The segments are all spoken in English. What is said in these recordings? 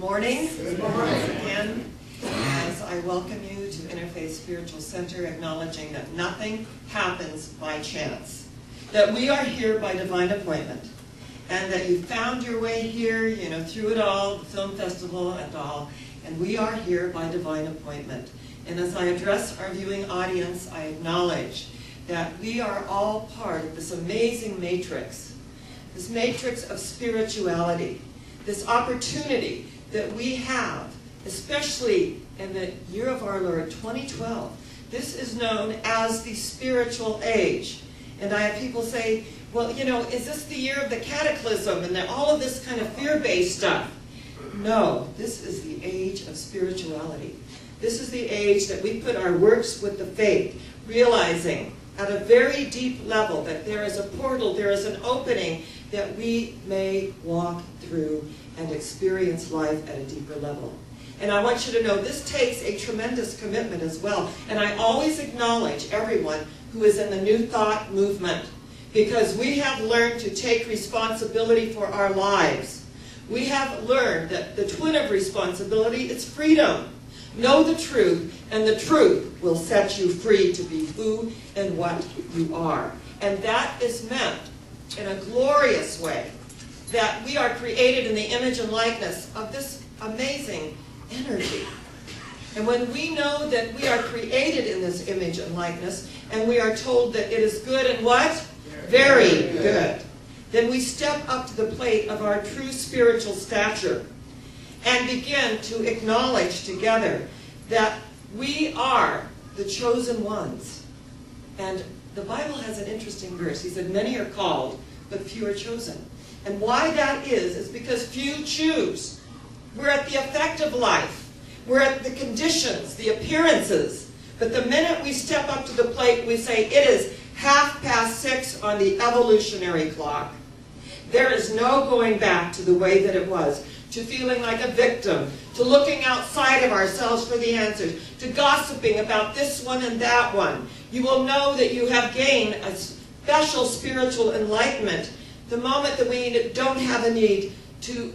Morning. Good morning. Again, as I welcome you to Interfaith Spiritual Center, acknowledging that nothing happens by chance, that we are here by divine appointment, and that you found your way here, through it all, the film festival and all, and we are here by divine appointment. And as I address our viewing audience, I acknowledge that we are all part of this amazing matrix of spirituality, this opportunity that we have, especially in the year of our Lord, 2012. This is known as the spiritual age. And I have people say, well, is this the year of the cataclysm and all of this kind of fear-based stuff? No, this is the age of spirituality. This is the age that we put our works with the faith, realizing at a very deep level that there is a portal, there is an opening that we may walk through and experience life at a deeper level. And I want you to know this takes a tremendous commitment as well. And I always acknowledge everyone who is in the New Thought movement, because we have learned to take responsibility for our lives. We have learned that the twin of responsibility is freedom. Know the truth, and the truth will set you free to be who and what you are. And that is meant in a glorious way, that we are created in the image and likeness of this amazing energy. And when we know that we are created in this image and likeness, and we are told that it is good and what? Very good. Then we step up to the plate of our true spiritual stature and begin to acknowledge together that we are the chosen ones. And the Bible has an interesting verse. He said, many are called, but few are chosen. And why that is because few choose. We're at the effect of life. We're at the conditions, the appearances. But the minute we step up to the plate, we say, it is 6:30 on the evolutionary clock. There is no going back to the way that it was, to feeling like a victim, to looking outside of ourselves for the answers, to gossiping about this one and that one. You will know that you have gained a special spiritual enlightenment the moment that we don't have a need to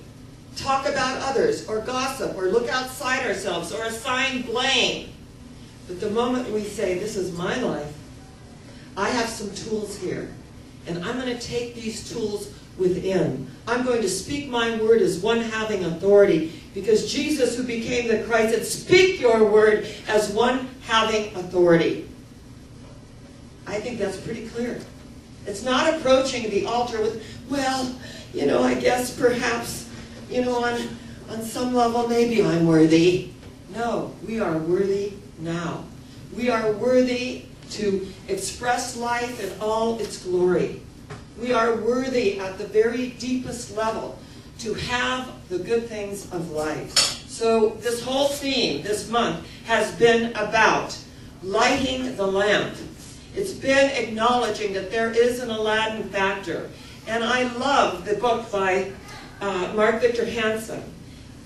talk about others or gossip or look outside ourselves or assign blame. But the moment we say, this is my life, I have some tools here, and I'm going to take these tools within. I'm going to speak my word as one having authority, because Jesus, who became the Christ, said, speak your word as one having authority. I think that's pretty clear. It's not approaching the altar with, well, I guess perhaps, on some level maybe I'm worthy. No, we are worthy now. We are worthy to express life in all its glory. We are worthy at the very deepest level to have the good things of life. So this whole theme this month has been about lighting the lamp. It's been acknowledging that there is an Aladdin factor. And I love the book by Mark Victor Hansen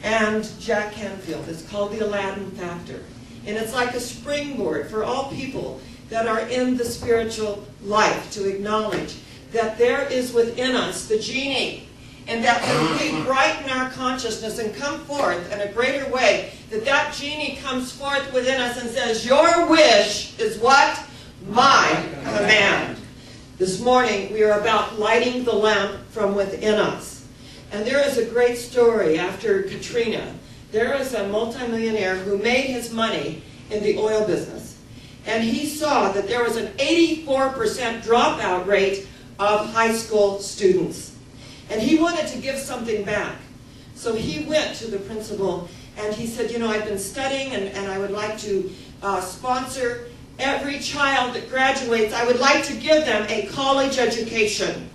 and Jack Canfield. It's called The Aladdin Factor. And it's like a springboard for all people that are in the spiritual life to acknowledge that there is within us the genie, and that when we brighten our consciousness and come forth in a greater way, that genie comes forth within us and says, your wish is what? My command. This morning we are about lighting the lamp from within us. And there is a great story after Katrina. There is a multimillionaire who made his money in the oil business. And he saw that there was an 84% dropout rate of high school students. And he wanted to give something back. So he went to the principal and he said, I've been studying and I would like to sponsor every child that graduates. I would like to give them a college education.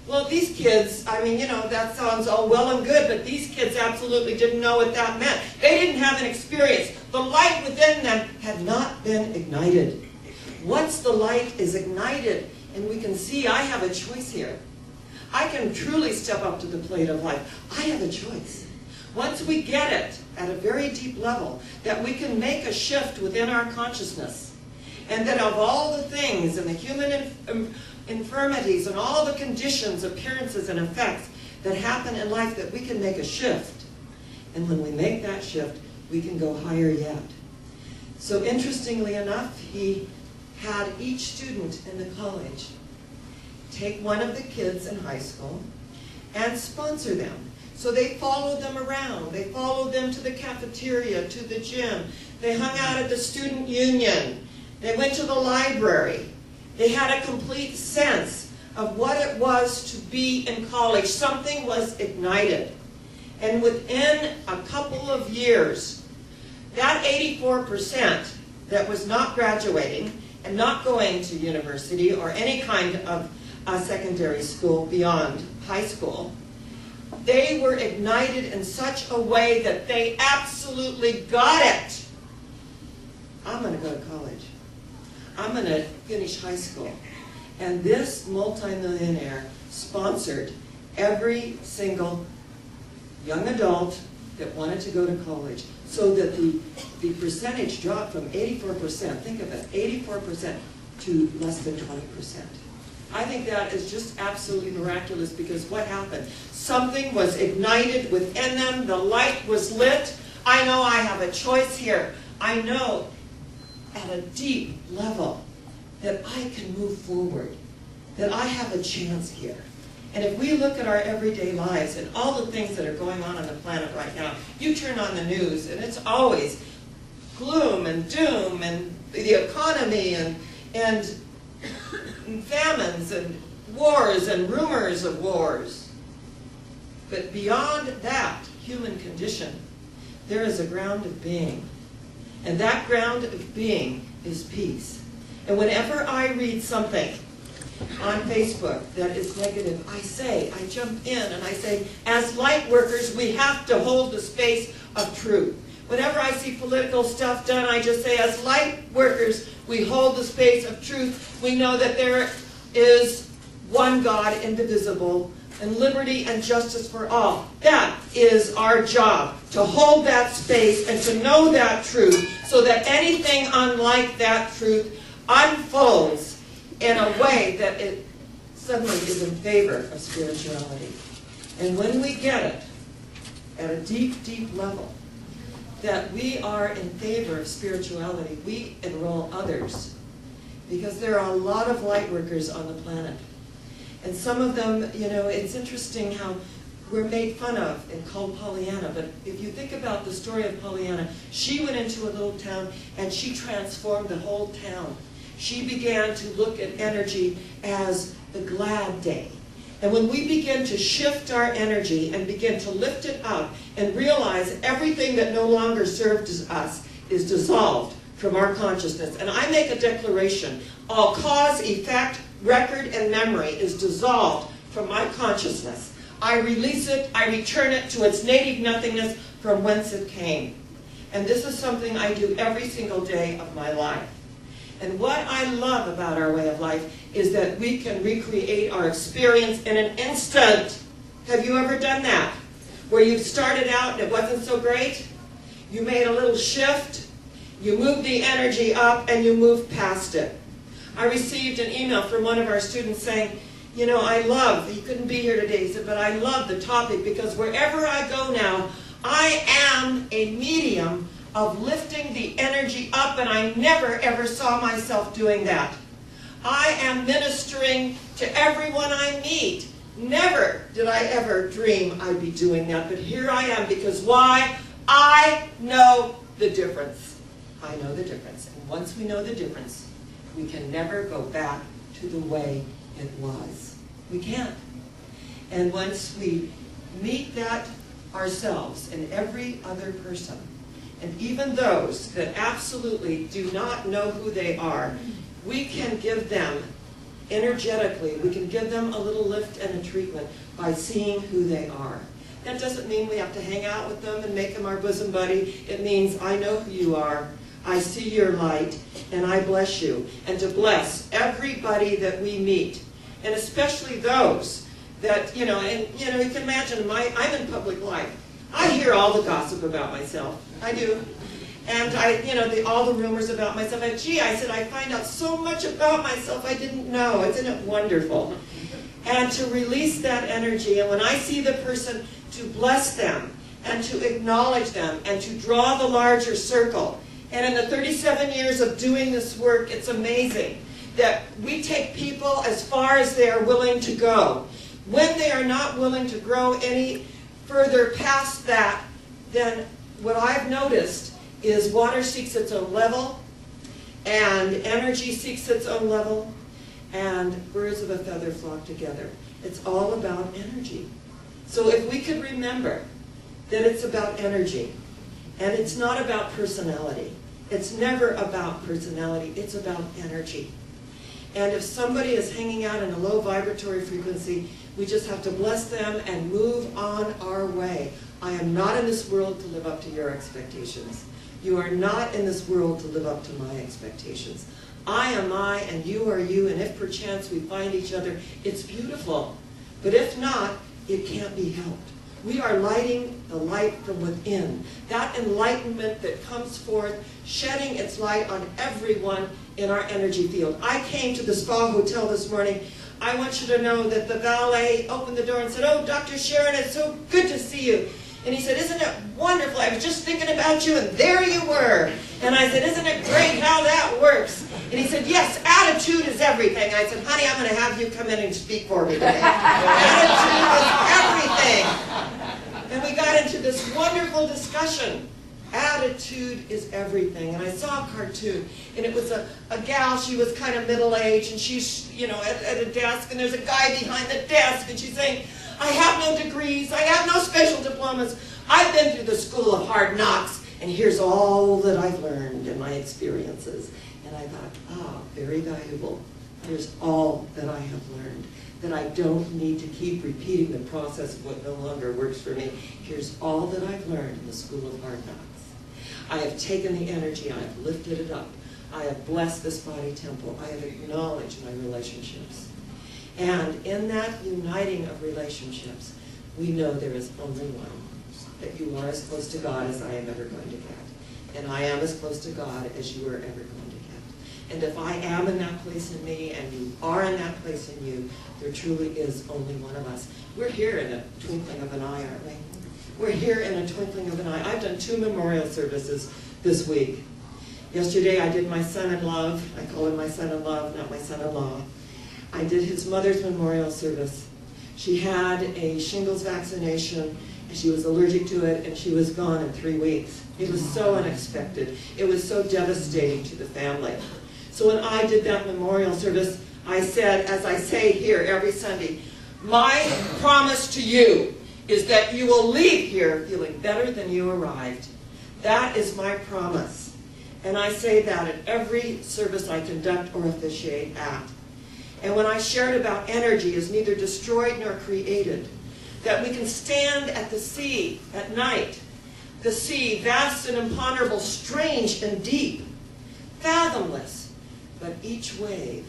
Well, these kids, that sounds all well and good, but these kids absolutely didn't know what that meant. They didn't have an experience. The light within them had not been ignited. Once the light is ignited, and we can see I have a choice here. I can truly step up to the plate of life. I have a choice. Once we get it at a very deep level, that we can make a shift within our consciousness, and that of all the things and the human infirmities and all the conditions, appearances, and effects that happen in life, that we can make a shift. And when we make that shift, we can go higher yet. So interestingly enough, he had each student in the college take one of the kids in high school and sponsor them. So they followed them around. They followed them to the cafeteria, to the gym. They hung out at the student union. They went to the library. They had a complete sense of what it was to be in college. Something was ignited. And within a couple of years, that 84% that was not graduating and not going to university or any kind of secondary school beyond high school, they were ignited in such a way that they absolutely got it. I'm going to go to college. I'm going to finish high school. And this multimillionaire sponsored every single young adult that wanted to go to college, so that the percentage dropped from 84%, think of it, 84% to less than 20%. I think that is just absolutely miraculous, because what happened? Something was ignited within them, the light was lit. I know I have a choice here. I know at a deep level that I can move forward, that I have a chance here. And if we look at our everyday lives and all the things that are going on the planet right now, you turn on the news and it's always gloom and doom and the economy and famines and wars and rumors of wars. But beyond that human condition, there is a ground of being. And that ground of being is peace. And whenever I read something on Facebook that is negative, I jump in and I say, as light workers, we have to hold the space of truth. Whenever I see political stuff done, I just say, as light workers, we hold the space of truth. We know that there is one God, indivisible, and liberty and justice for all. That is our job, to hold that space and to know that truth, so that anything unlike that truth unfolds in a way that it suddenly is in favor of spirituality. And when we get it at a deep, deep level, that we are in favor of spirituality, we enroll others. Because there are a lot of light workers on the planet. And some of them, you know, it's interesting how we're made fun of and called Pollyanna. But if you think about the story of Pollyanna, she went into a little town and she transformed the whole town. She began to look at energy as the glad day. And when we begin to shift our energy and begin to lift it up and realize everything that no longer served us is dissolved from our consciousness. And I make a declaration, all cause, effect, record, and memory is dissolved from my consciousness. I release it, I return it to its native nothingness from whence it came. And this is something I do every single day of my life. And what I love about our way of life is that we can recreate our experience in an instant. Have you ever done that? Where you started out and it wasn't so great? You made a little shift, you moved the energy up, and you moved past it. I received an email from one of our students saying, you know, he couldn't be here today, he said, but I love the topic because wherever I go now, I am a medium of lifting the energy up, and I never ever saw myself doing that. I am ministering to everyone I meet. Never did I ever dream I'd be doing that, but here I am, because why? I know the difference. I know the difference. And once we know the difference, we can never go back to the way it was. We can't. And once we meet that ourselves and every other person, and even those that absolutely do not know who they are, we can give them, energetically, we can give them a little lift and a treatment by seeing who they are. That doesn't mean we have to hang out with them and make them our bosom buddy. It means I know who you are, I see your light, and I bless you. And to bless everybody that we meet, and especially those that, you know, and you know, you can imagine, I'm in public life. I hear all the gossip about myself. I do. And you know, all the rumors about myself. And gee, I said, I find out so much about myself I didn't know. Isn't it wonderful? And to release that energy, and when I see the person, to bless them and to acknowledge them and to draw the larger circle. And in the 37 years of doing this work, it's amazing that we take people as far as they are willing to go. When they are not willing to grow any further past that, then what I've noticed is water seeks its own level, and energy seeks its own level, and birds of a feather flock together. It's all about energy. So if we could remember that it's about energy, and it's not about personality. It's never about personality, it's about energy. And if somebody is hanging out in a low vibratory frequency, we just have to bless them and move on our way. I am not in this world to live up to your expectations. You are not in this world to live up to my expectations. I am I and you are you, and if perchance we find each other, it's beautiful. But if not, it can't be helped. We are lighting the light from within. That enlightenment that comes forth, shedding its light on everyone in our energy field. I came to the spa hotel this morning. I want you to know that the valet opened the door and said, "Oh, Dr. Sharron, it's so good to see you." And he said, "Isn't it wonderful? I was just thinking about you, and there you were." And I said, "Isn't it great how that works?" And he said, "Yes, attitude is everything." I said, "Honey, I'm going to have you come in and speak for me today." Attitude is everything. And we got into this wonderful discussion. Attitude is everything. And I saw a cartoon, and it was a gal. She was kind of middle-aged, and she's, at a desk, and there's a guy behind the desk, and she's saying, "I have no degrees, I have no special diplomas. I've been through the school of hard knocks, and here's all that I've learned in my experiences." And I thought, very valuable. Here's all that I have learned, that I don't need to keep repeating the process of what no longer works for me. Here's all that I've learned in the school of hard knocks. I have taken the energy, I have lifted it up. I have blessed this body temple. I have acknowledged my relationships. And in that uniting of relationships, we know there is only one, that you are as close to God as I am ever going to get. And I am as close to God as you are ever going to get. And if I am in that place in me, and you are in that place in you, there truly is only one of us. We're here in a twinkling of an eye, aren't we? We're here in a twinkling of an eye. I've done 2 memorial services this week. Yesterday I did my son-in-law. I call him my son-in-law, not my son-in-law. I did his mother's memorial service. She had a shingles vaccination, and she was allergic to it, and she was gone in 3 weeks. It was so unexpected. It was so devastating to the family. So when I did that memorial service, I said, as I say here every Sunday, my promise to you is that you will leave here feeling better than you arrived. That is my promise. And I say that at every service I conduct or officiate at. And when I shared about energy as neither destroyed nor created, that we can stand at the sea at night, the sea, vast and imponderable, strange and deep, fathomless, but each wave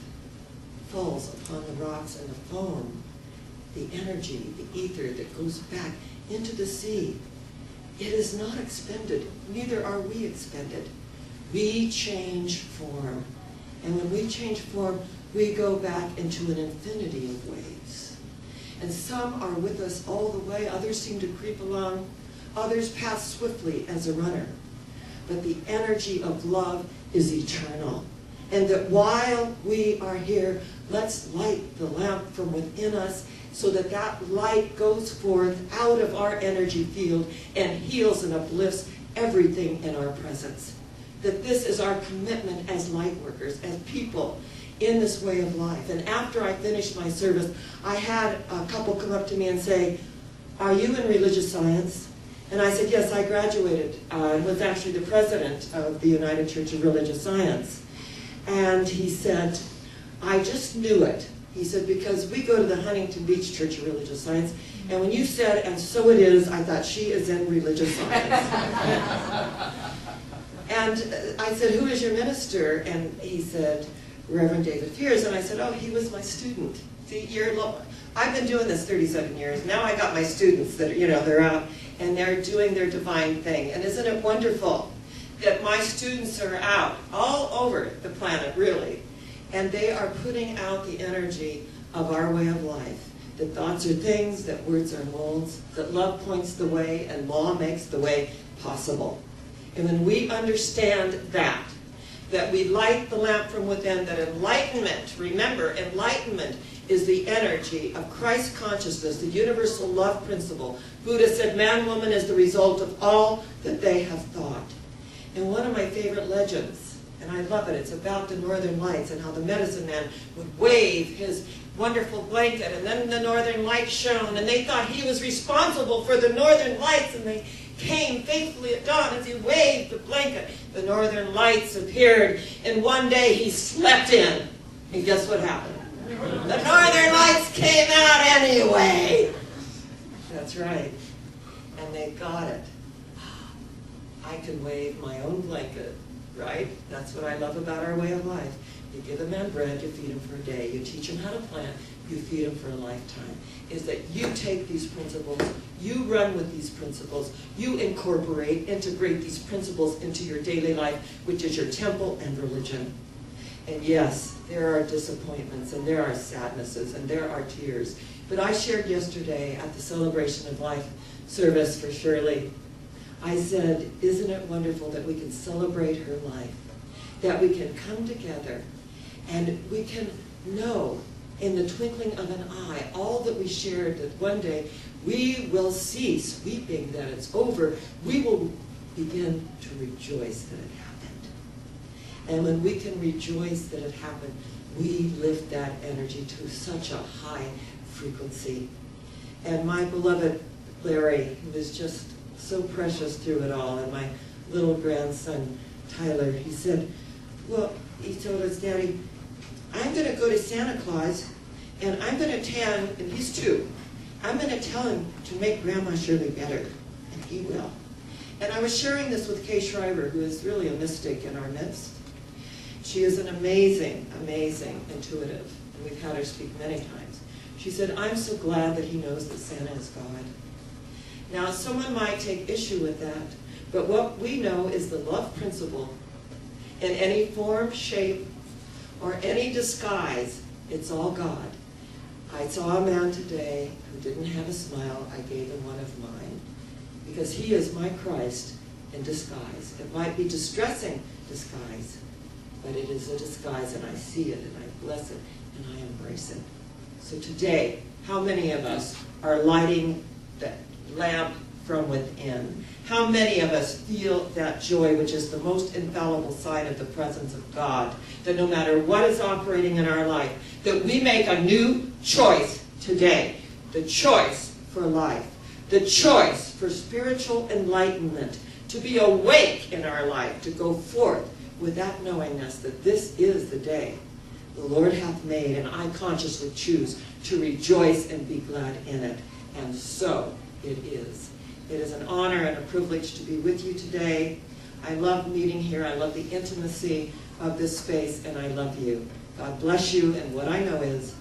falls upon the rocks and the foam, the energy, the ether that goes back into the sea. It is not expended, neither are we expended. We change form. And when we change form, we go back into an infinity of waves. And some are with us all the way, others seem to creep along, others pass swiftly as a runner. But the energy of love is eternal. And that while we are here, let's light the lamp from within us so that that light goes forth out of our energy field and heals and uplifts everything in our presence. That this is our commitment as light workers, as people in this way of life. And after I finished my service, I had a couple come up to me and say, "Are you in religious science?" And I said, "Yes, I graduated. I was actually the president of the United Church of Religious Science." And he said, "I just knew it." He said, "Because we go to the Huntington Beach Church of Religious Science, and when you said, 'and so it is,' I thought she is in religious science." And I said, "Who is your minister?" And he said, "Reverend David Fears." And I said, "Oh, he was my student. See, I've been doing this 37 years. Now I got my students that, they're out, and they're doing their divine thing. And isn't it wonderful that my students are out all over the planet, really, and they are putting out the energy of our way of life. that thoughts are things, that words are molds, that love points the way, and law makes the way possible. And when we understand that we light the lamp from within, that enlightenment, remember, enlightenment is the energy of Christ consciousness, the universal love principle. Buddha said, man, woman is the result of all that they have thought. And one of my favorite legends, and I love it, it's about the Northern Lights and how the medicine man would wave his wonderful blanket, and then the Northern Lights shone, and they thought he was responsible for the Northern Lights, and they came faithfully at dawn as he waved the blanket. The Northern Lights appeared, and one day he slept in. And guess what happened? The Northern Lights came out anyway. That's right. And they got it. I can wave my own blanket, right? That's what I love about our way of life. You give a man bread, you feed him for a day. You teach him how to plant, you feed him for a lifetime. Is that you take these principles, you run with these principles, you integrate these principles into your daily life, which is your temple and religion. And yes, there are disappointments, and there are sadnesses, and there are tears. But I shared yesterday at the Celebration of Life service for Shirley, I said, isn't it wonderful that we can celebrate her life, that we can come together, and we can know in the twinkling of an eye all that we shared, that one day we will cease weeping that it's over. We will begin to rejoice that it happened. And when we can rejoice that it happened, we lift that energy to such a high frequency. And my beloved Larry, who was just so precious through it all, and my little grandson Tyler, he said, well, he told us, Daddy, I'm going to go to Santa Claus, and I'm going to tell him, and he's 2, I'm going to tell him to make Grandma Shirley better, and he will. And I was sharing this with Kay Schreiber, who is really a mystic in our midst. She is an amazing, amazing intuitive, and we've had her speak many times. She said, I'm so glad that he knows that Santa is God. Now, someone might take issue with that, but what we know is the love principle. In any form, shape, or any disguise, it's all God. I saw a man today who didn't have a smile. I gave him one of mine, because he is my Christ in disguise. It might be distressing disguise, but it is a disguise, and I see it, and I bless it, and I embrace it. So today, how many of us are lighting the lamp from within? How many of us feel that joy, which is the most infallible sign of the presence of God, that no matter what is operating in our life, that we make a new choice today, the choice for life, the choice for spiritual enlightenment, to be awake in our life, to go forth with that knowingness that this is the day the Lord hath made, and I consciously choose to rejoice and be glad in it. And so it is. It is an honor and a privilege to be with you today. I love meeting here. I love the intimacy of this space, and I love you. God bless you, and what I know is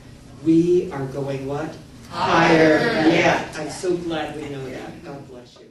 we are going what? Higher yet. I'm so glad we know that. God bless you.